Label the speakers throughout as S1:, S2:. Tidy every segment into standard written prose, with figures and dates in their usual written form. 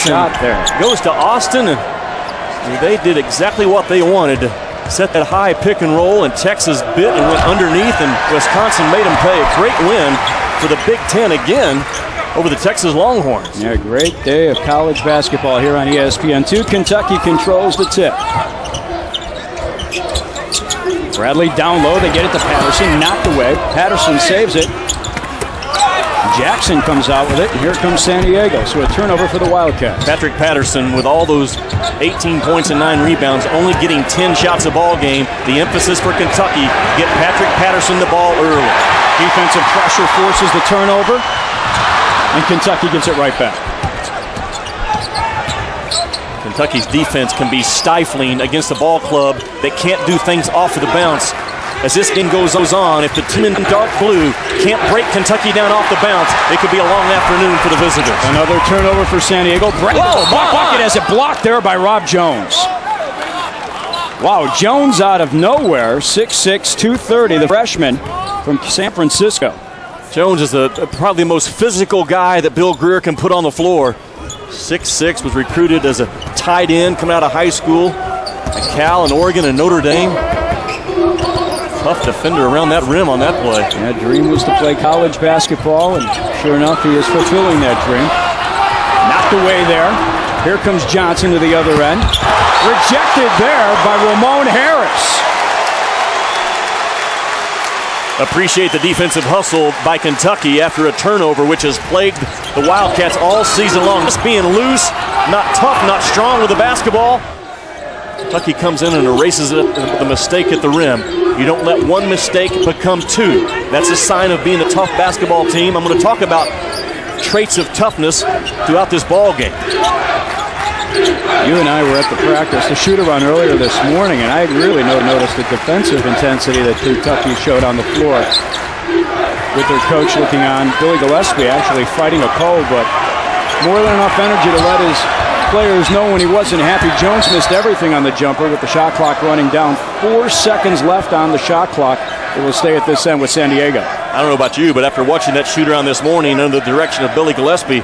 S1: Shot there.
S2: Goes to Austin, and they did exactly what they wanted to set that high pick and roll, and Texas bit and went underneath, and Wisconsin made them pay. A great win for the Big Ten again over the Texas Longhorns.
S1: Yeah, great day of college basketball here on ESPN2. Kentucky controls the tip. Bradley down low, they get it to Patterson, knocked away. Patterson saves it. Jackson comes out with it, and here comes San Diego. So a turnover for the Wildcats.
S2: Patrick Patterson with all those 18 points and 9 rebounds, only getting 10 shots a ball game. The emphasis for Kentucky, get Patrick Patterson the ball early.
S1: Defensive pressure forces the turnover, and Kentucky gives it right back.
S2: Kentucky's defense can be stifling against a ball club that can't do things off of the bounce. As this game goes on, if the team in dark blue can't break Kentucky down off the bounce, it could be a long afternoon for the visitors.
S1: Another turnover for San Diego. Bucket has it blocked there by Rob Jones. Wow, Jones out of nowhere, 6'6", 230, the freshman from San Francisco.
S2: Jones is probably the most physical guy that Bill Greer can put on the floor. 6'6", was recruited as a tight end coming out of high school at Cal and Oregon and Notre Dame. Tough defender around that rim on that play.
S1: That dream was to play college basketball, and sure enough, he is fulfilling that dream. Knocked away there. Here comes Johnson to the other end. Rejected there by Ramon Harris.
S2: Appreciate the defensive hustle by Kentucky after a turnover, which has plagued the Wildcats all season long. Just being loose, not tough, not strong with the basketball. Kentucky comes in and erases it, the mistake at the rim. You don't let one mistake become two. That's a sign of being a tough basketball team. I'm going to talk about traits of toughness throughout this ball game.
S1: You and I were at the practice, the shoot-around earlier this morning, and I really noticed the defensive intensity that Kentucky showed on the floor with their coach looking on. Billy Gillespie actually fighting a cold, but more than enough energy to let his players know when he wasn't happy. Jones missed everything on the jumper with the shot clock running down. 4 seconds left on the shot clock. It will stay at this end with San Diego.
S2: I don't know about you, but after watching that shoot-around this morning under the direction of Billy Gillespie,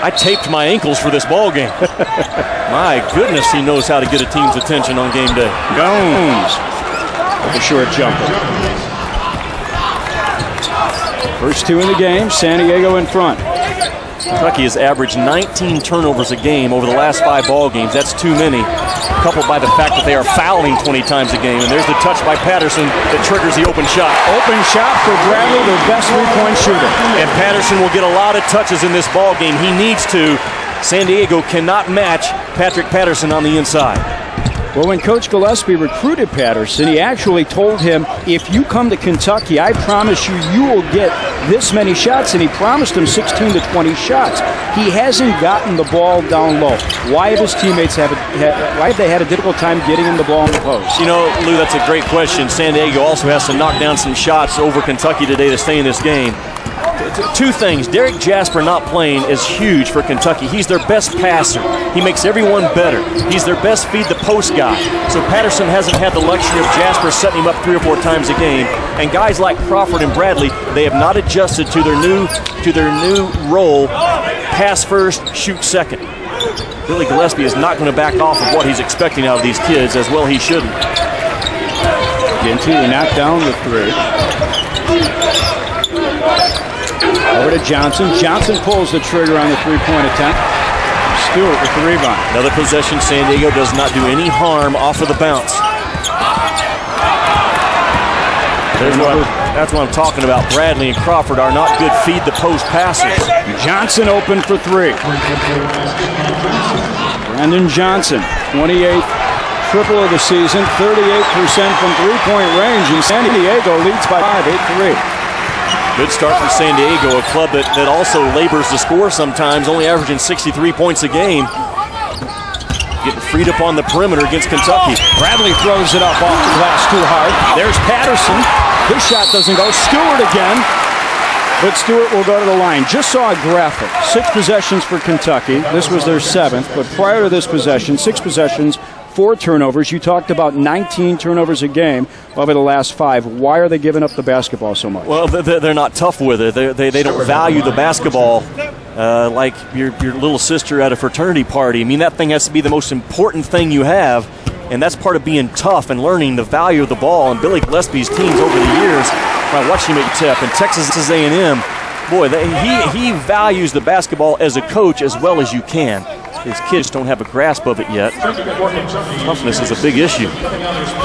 S2: I taped my ankles for this ball game. My goodness, he knows how to get a team's attention on game day.
S1: Jones with a short jumper. First 2 in the game, San Diego in front.
S2: Kentucky has averaged 19 turnovers a game over the last 5 ball games. That's too many, coupled by the fact that they are fouling 20 times a game. And there's the touch by Patterson that triggers the open shot.
S1: Open shot for Bradley, their best 3-point shooter.
S2: And Patterson will get a lot of touches in this ball game. He needs to. San Diego cannot match Patrick Patterson on the inside.
S1: Well, when Coach Gillespie recruited Patterson, he actually told him, if you come to Kentucky, I promise you, you will get this many shots, and he promised him 16 to 20 shots. He hasn't gotten the ball down low. Why have his teammates why have they had a difficult time getting him the ball in the post?
S2: You know, Lou, that's a great question. San Diego also has to knock down some shots over Kentucky today to stay in this game. 2 things. Derek Jasper not playing is huge for Kentucky. He's their best passer. He makes everyone better. He's their best feed-the-post guy. So Patterson hasn't had the luxury of Jasper setting him up 3 or 4 times a game. And guys like Crawford and Bradley, they have not adjusted to their new role. Pass first, shoot second. Billy Gillespie is not going to back off of what he's expecting out of these kids, as well he shouldn't.
S1: Ginty knocked down the 3. Over to Johnson. Johnson pulls the trigger on the 3-point attempt. Stewart with the rebound.
S2: Another possession. San Diego does not do any harm off of the bounce. That's what I'm talking about. Bradley and Crawford are not good feed-the-post passers.
S1: Johnson open for 3. Brandon Johnson, 28th triple of the season, 38% from 3-point range, and San Diego leads by 5, 8-3.
S2: Good start from San Diego, a club that also labors to score sometimes, only averaging 63 points a game. Getting freed up on the perimeter against Kentucky.
S1: Bradley throws it up off the glass too hard. There's Patterson. His shot doesn't go. Stewart again. But Stewart will go to the line. Just saw a graphic. 6 possessions for Kentucky. This was their 7th. But prior to this possession, 6 possessions, 4 turnovers. You talked about 19 turnovers a game over the last 5. Why are they giving up the basketball so much?
S2: Well, they're not tough with it. They don't value the basketball like your little sister at a fraternity party. I mean, that thing has to be the most important thing you have, and that's part of being tough and learning the value of the ball. And Billy Gillespie's teams over the years, I watched him at UTEP and Texas A&M, boy, he values the basketball as a coach as well as you can. His kids don't have a grasp of it yet. Toughness is a big issue.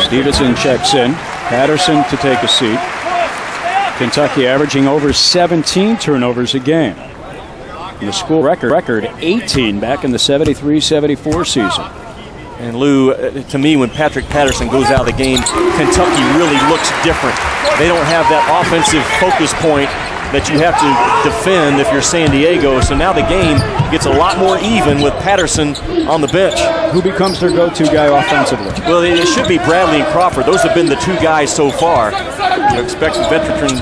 S1: Stevenson checks in. Patterson to take a seat. Kentucky averaging over 17 turnovers a game. And the school record 18 back in the 73-74 season.
S2: And Lou, to me, when Patrick Patterson goes out of the game, Kentucky really looks different. They don't have that offensive focus point that you have to defend if you're San Diego. So now the game gets a lot more even with Patterson on the bench.
S1: Who becomes their go-to guy offensively?
S2: Well, it should be Bradley and Crawford. Those have been the two guys so far. You expect veteran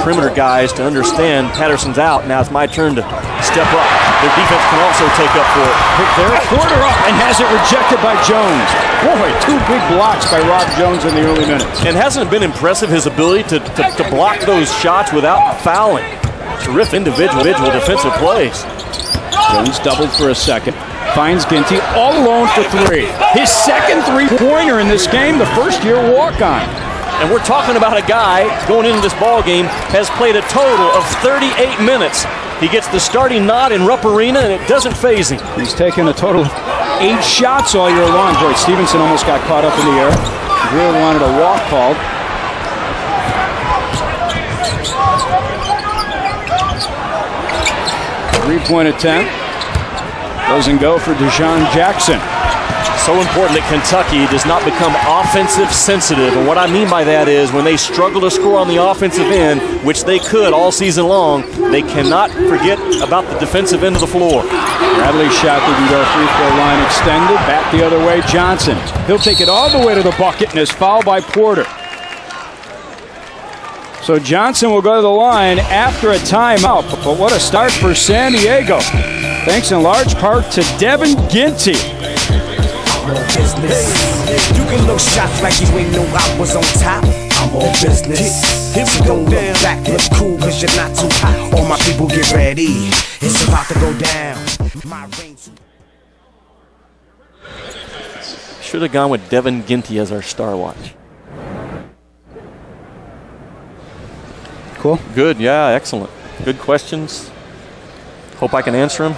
S2: perimeter guys to understand Patterson's out. Now it's my turn to step up. Their defense can also take up for it.
S1: There, Porter up and has it rejected by Jones. Boy, two big blocks by Rob Jones in the early minutes.
S2: And hasn't it been impressive his ability to block those shots without fouling? Terrific individual defensive plays.
S1: Jones doubled for a second. Finds Ginty all alone for three. His second three-pointer in this game, the first-year walk-on.
S2: And we're talking about a guy going into this ball game has played a total of 38 minutes. He gets the starting nod in Rupp Arena, and it doesn't faze him.
S1: He's taken a total of 8 shots all year long. Boy, Stevenson almost got caught up in the air. Greer wanted a walk called. Three-point attempt. Doesn't go for Deshaun Jackson.
S2: So important that Kentucky does not become offensive sensitive. And what I mean by that is when they struggle to score on the offensive end, which they could all season long, they cannot forget about the defensive end of the floor.
S1: Bradley's shot didn't go. Free throw line extended. Back the other way, Johnson. He'll take it all the way to the bucket and is fouled by Porter. So Johnson will go to the line after a timeout. But what a start for San Diego. Thanks in large part to Devin Ginty.
S3: Business. You can look shocked like you ain't know I was on top. I'm on business. If you don't look back, look cool cause you're not too hot. All my people get ready. It's about to go down. My ring.
S2: Should have gone with Devin Ginty as our star watch.
S1: Cool.
S2: Good, yeah, excellent. Good questions. Hope I can answer them.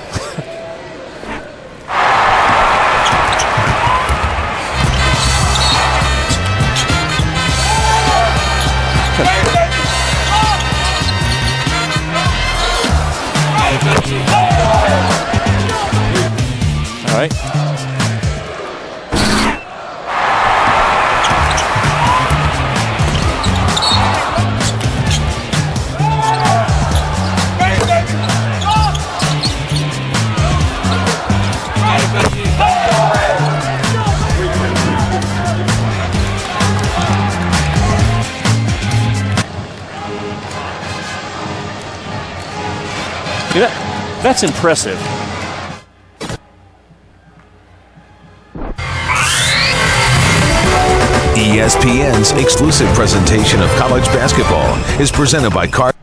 S2: All right. That's impressive.
S4: ESPN's exclusive presentation of college basketball is presented by Car.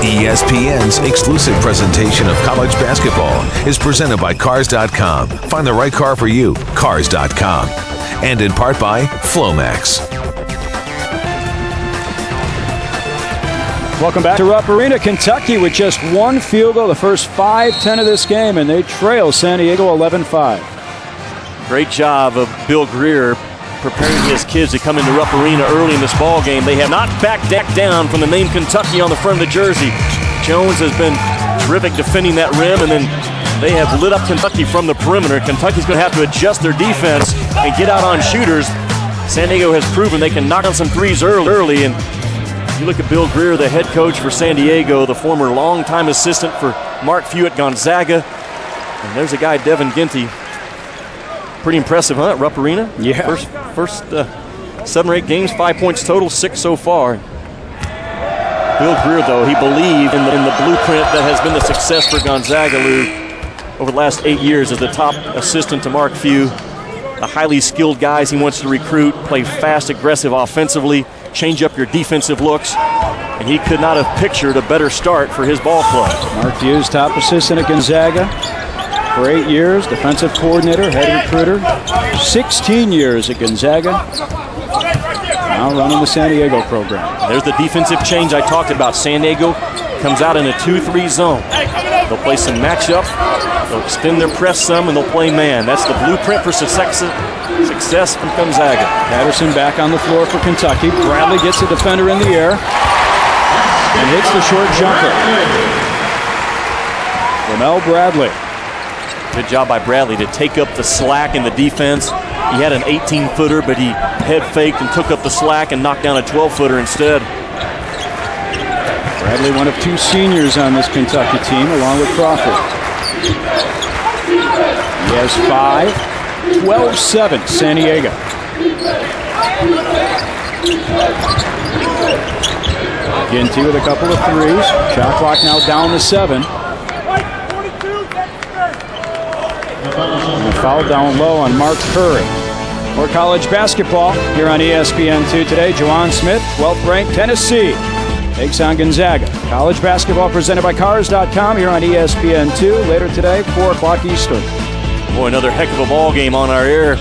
S4: ESPN's exclusive presentation of college basketball is presented by Cars.com. Find the right car for you, Cars.com. And in part by Flomax.
S1: Welcome back to Rupp Arena. Kentucky with just one field goal, the first 5-10 of this game, and they trail San Diego 11-5.
S2: Great job of Bill Greer preparing his kids to come into Rupp Arena early in this ball game. They have not backed down from the name Kentucky on the front of the jersey. Jones has been terrific defending that rim, and then they have lit up Kentucky from the perimeter. Kentucky's going to have to adjust their defense and get out on shooters. San Diego has proven they can knock on some threes early, and you look at Bill Greer, the head coach for San Diego, the former longtime assistant for Mark Few at Gonzaga, and there's a guy, Devin Ginty. Pretty impressive, huh, at Rupp Arena?
S1: Yeah.
S2: First 7 or 8 games, 5 points total, 6 so far. Bill Greer, though, he believed in the blueprint that has been the success for Gonzaga, Lou, over the last 8 years as the top assistant to Mark Few. The highly skilled guys he wants to recruit, play fast, aggressive offensively, change up your defensive looks, and he could not have pictured a better start for his ball club.
S1: Mark Few's top assistant at Gonzaga for 8 years, defensive coordinator, head recruiter, 16 years at Gonzaga, now running the San Diego program.
S2: There's the defensive change I talked about. San Diego comes out in a 2-3 zone. They'll play some matchup, they'll extend their press some, and they'll play man. That's the blueprint for success from Gonzaga.
S1: Patterson back on the floor for Kentucky. Bradley gets the defender in the air and hits the short jumper. Ramel Bradley.
S2: Good job by Bradley to take up the slack in the defense. He had an 18-footer, but he head faked and took up the slack and knocked down a 12-footer instead.
S1: Bradley, one of 2 seniors on this Kentucky team, along with Crawford. He has 5, 12-7, San Diego. Ginty with a couple of threes. Shot clock now down to 7. And a foul down low on Mark Curry. More college basketball here on ESPN2 today. Juwan Smith, 12th ranked Tennessee, takes on Gonzaga. College basketball presented by Cars.com here on ESPN2. Later today, 4 o'clock Eastern.
S2: Boy, another heck of a ball game on our air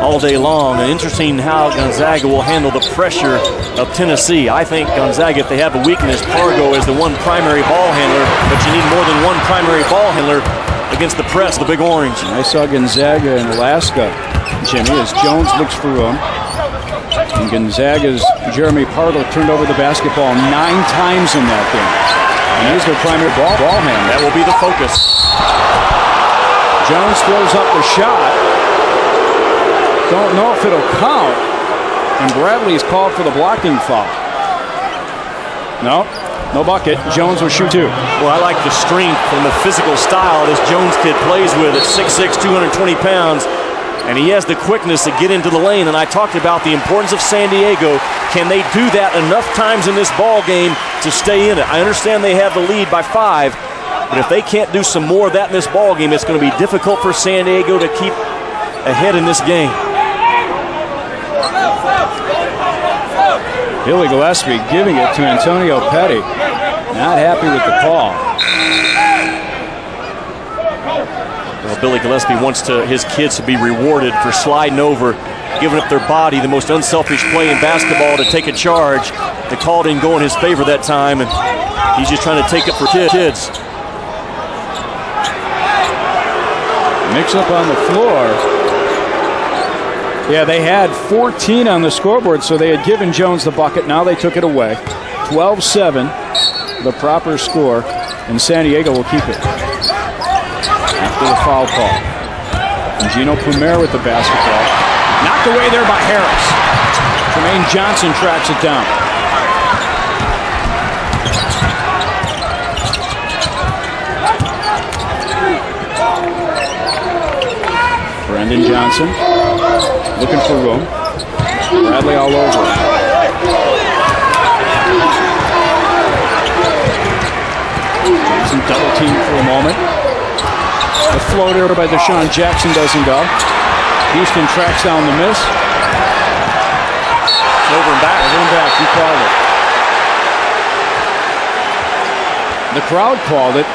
S2: all day long. And interesting how Gonzaga will handle the pressure of Tennessee. I think Gonzaga, if they have a weakness, Pargo is the one primary ball handler, but you need more than one primary ball handler against the press, the Big Orange.
S1: I saw Gonzaga in Alaska, Jimmy, as Jones looks for room. And Gonzaga's Jeremy Pardo turned over the basketball 9 times in that game. And he's their primary ball handler.
S2: That will be the focus.
S1: Jones throws up the shot. Don't know if it'll count. And Bradley's called for the blocking foul. No bucket. Jones will shoot 2.
S2: Well, I like the strength and the physical style this Jones kid plays with at 6'6", 220 pounds. And he has the quickness to get into the lane. And I talked about the importance of San Diego. Can they do that enough times in this ball game to stay in it? I understand they have the lead by 5. But if they can't do some more of that in this ball game, it's going to be difficult for San Diego to keep ahead in this game.
S1: Billy Gillespie giving it to Antonio Petty. Not happy with the call.
S2: Well, Billy Gillespie wants his kids to be rewarded for sliding over, giving up their body, the most unselfish play in basketball, to take a charge. The call didn't go in his favor that time, and he's just trying to take it for kids.
S1: Mix up on the floor. Yeah, they had 14 on the scoreboard, so they had given Jones the bucket. Now they took it away. 12-7, the proper score, and San Diego will keep it after the foul call. And Gino Plumer with the basketball. Knocked away there by Harris. Tremaine Johnson tracks it down. Brendan Johnson looking for room. Bradley all over. Johnson double team for a moment. The floater by Deshaun Jackson doesn't go. Houston tracks down the miss.
S2: Over and back.
S1: Over and back. He called it. The crowd called it.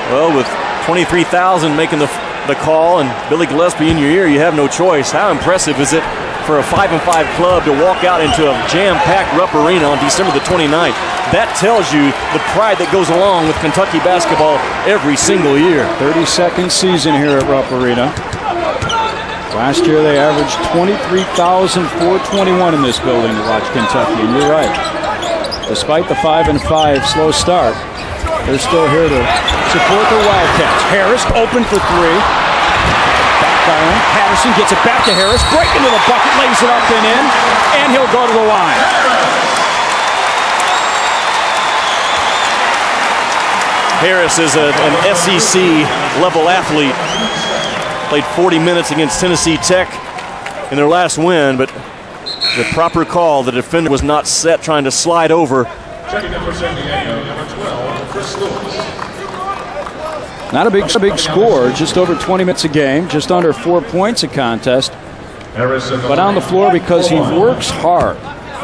S2: Well, with 23,000 making the call and Billy Gillespie in your ear, you have no choice. How impressive is it for a 5-5 club to walk out into a jam-packed Rupp Arena on December the 29th? That tells you the pride that goes along with Kentucky basketball every single year.
S1: 32nd season here at Rupp Arena. Last year they averaged 23,421 in this building to watch Kentucky, and you're right. Despite the 5-5 slow start, they're still here to support the Wildcats. Harris open for 3. Back iron. Patterson gets it back to Harris. Break into the bucket, lays it up and in, and he'll go to the line.
S2: Harris is an SEC-level athlete. Played 40 minutes against Tennessee Tech in their last win, but The proper call, the defender was not set, trying to slide over.
S1: Not a big score, just over 20 minutes a game, just under 4 points a contest. But on the floor because he works hard.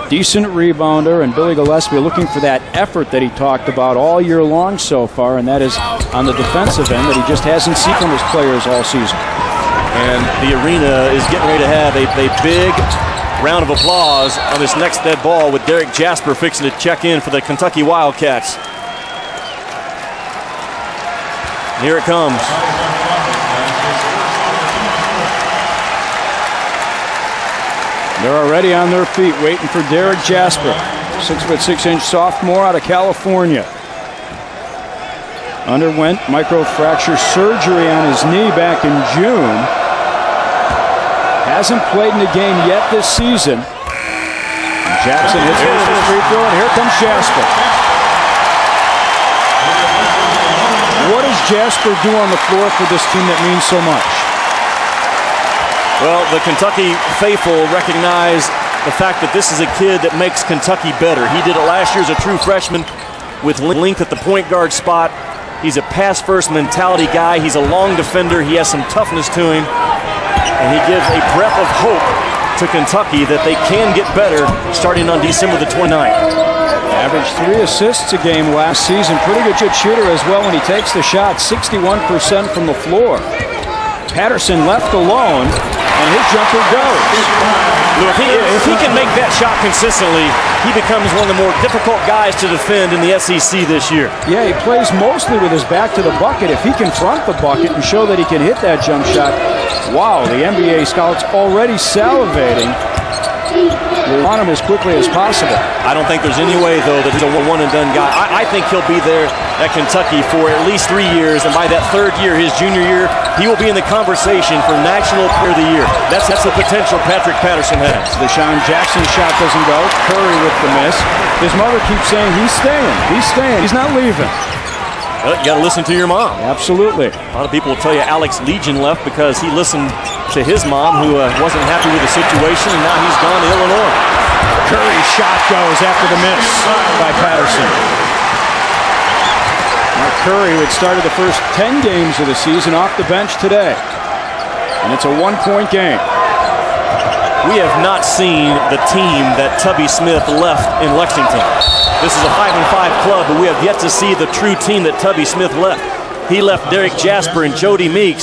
S1: Decent rebounder, and Billy Gillespie looking for that effort that he talked about all year long so far, and that is on the defensive end that he just hasn't seen from his players all season.
S2: And the arena is getting ready to have a big round of applause on this next dead ball with Derek Jasper fixing to check in for the Kentucky Wildcats. Here it comes.
S1: They're already on their feet waiting for Derek Jasper, 6'6" sophomore out of California. Underwent microfracture surgery on his knee back in June. Hasn't played in a game yet this season. Jackson hits his free throw, and here comes Jasper. What does Jasper do on the floor for this team that means so much?
S2: Well, the Kentucky faithful recognize the fact that this is a kid that makes Kentucky better. He did it last year as a true freshman with length at the point guard spot. He's a pass-first mentality guy. He's a long defender. He has some toughness to him. And he gives a breath of hope to Kentucky that they can get better starting on December the 29th.
S1: Averaged 3 assists a game last season. Pretty good shooter as well when he takes the shot. 61% from the floor. Patterson left alone, and his jumper goes.
S2: If he can make that shot consistently, he becomes one of the more difficult guys to defend in the SEC this year.
S1: Yeah, he plays mostly with his back to the bucket. If he can front the bucket and show that he can hit that jump shot, wow, the NBA scouts already salivating. They want him as quickly as possible.
S2: I don't think there's any way, though, that he's a one-and-done guy. I think he'll be there at Kentucky for at least 3 years, and by that third year, his junior year, he will be in the conversation for National Player of the Year. That's the potential Patrick Patterson has.
S1: The Sean Jackson shot doesn't go. Curry with the miss. His mother keeps saying he's staying. He's staying. He's not leaving.
S2: Well, you got to listen to your mom.
S1: Absolutely.
S2: A lot of people will tell you Alex Legion left because he listened to his mom, who wasn't happy with the situation, and now he's gone to Illinois.
S1: Curry's shot goes after the miss by Patterson. Now Curry, who had started the first 10 games of the season, off the bench today. And it's a 1-point game.
S2: We have not seen the team that Tubby Smith left in Lexington. This is a 5-5 club, but we have yet to see the true team that Tubby Smith left. He left Derek Jasper and Jody Meeks.